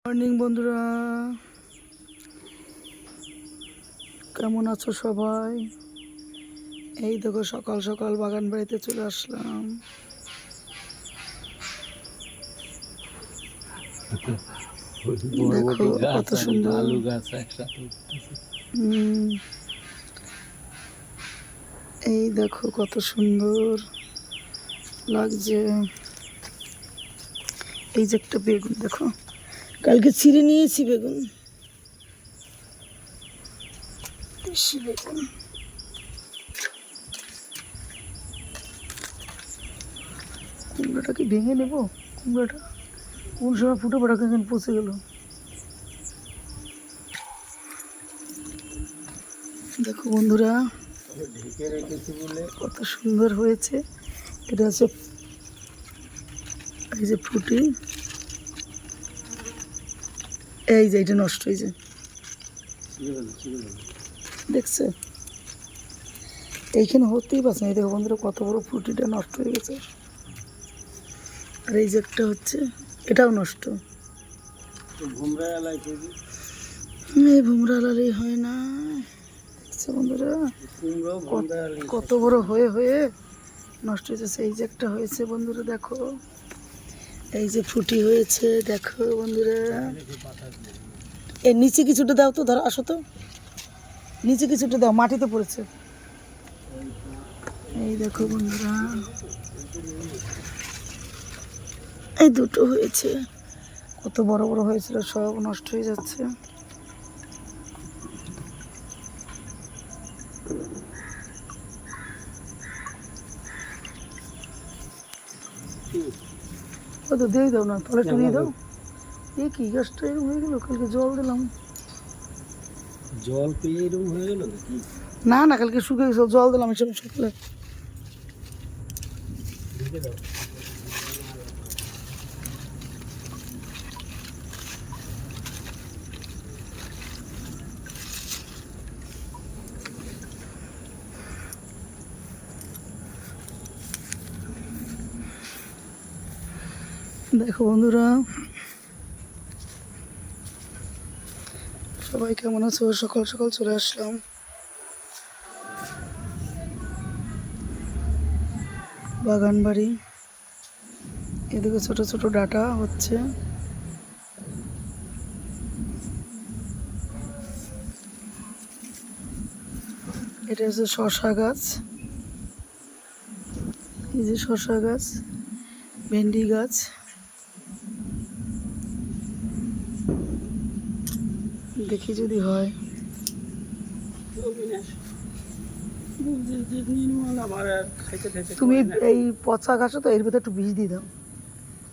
Morning বন্ধুরা, কেমন আছো সবাই? এই দেখো সকাল সকাল বাগান বাড়িতে চলে আসলাম। দেখো কত সুন্দর আলু গাছ একসাথে। এই দেখো কত সুন্দর লাগছে। এই যে একটা বেগুন দেখো, কালকে ছিঁড়ে নিয়েছি বেগুন, দেশি বেগুন। কুমড়োটা কি ভেঙে নেবো? কুমড়োটা কোন সময় ফুটে পড়া কিন্তু পচে গেল। দেখো বন্ধুরা ঢেকে রেখেছি বলে কত সুন্দর হয়েছে। এটা হচ্ছে এই যে ফুটি, এই যে এটা নষ্ট হয়েছে, দেখছে? এইখানে হতেই পারছে না। এই দেখো বন্ধুরা কত বড় ফুটিটা নষ্ট হয়ে গেছে। আর এই যে একটা হচ্ছে, এটাও নষ্ট। এই ভুমরা লালি হয় না, দেখছে বন্ধুরা কত বড় হয়ে হয়ে নষ্ট হয়েছে। এই যে একটা হয়েছে বন্ধুরা, দেখো এই যে ফুটি হয়েছে, দেখো বন্ধুরা। এর নিচে কিছুটা দাও তো, ধরো আসো তো, নিচে কিছুটা দাও, মাটিতে পড়েছে। এই দেখো বন্ধুরা, এই দুটো হয়েছে, কত বড় বড় হয়েছিল, সব নষ্ট হয়ে যাচ্ছে। ও তো দিয়ে দাও না, তাহলে একটু দিয়ে দাও। এই কি গাছটা এরকম হয়ে গেল? কালকে জল দিলাম, জল পেয়ে এরকম হয়ে গেল নাকি? না না, কালকে শুকিয়ে গেছিল, জল দিলাম এসব শুকলে। দেখো বন্ধুরা সবাই কেমন আছো? সকাল সকাল চলে আসলাম বাগান বাড়ি। এদিকে ছোট ছোট ডাটা হচ্ছে। এটা হচ্ছে শসা গাছ, এই যে শসা গাছ, ভেন্ডি গাছ। দেখি যদি হয়। তুমি এই পচা ঘাসে তো এর ভেতরে একটু বীজ দিয়ে দাও,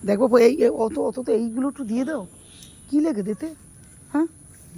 দেখবো এই অত অত তো এইগুলো একটু দিয়ে দাও, কি লেগে দিতে? হ্যাঁ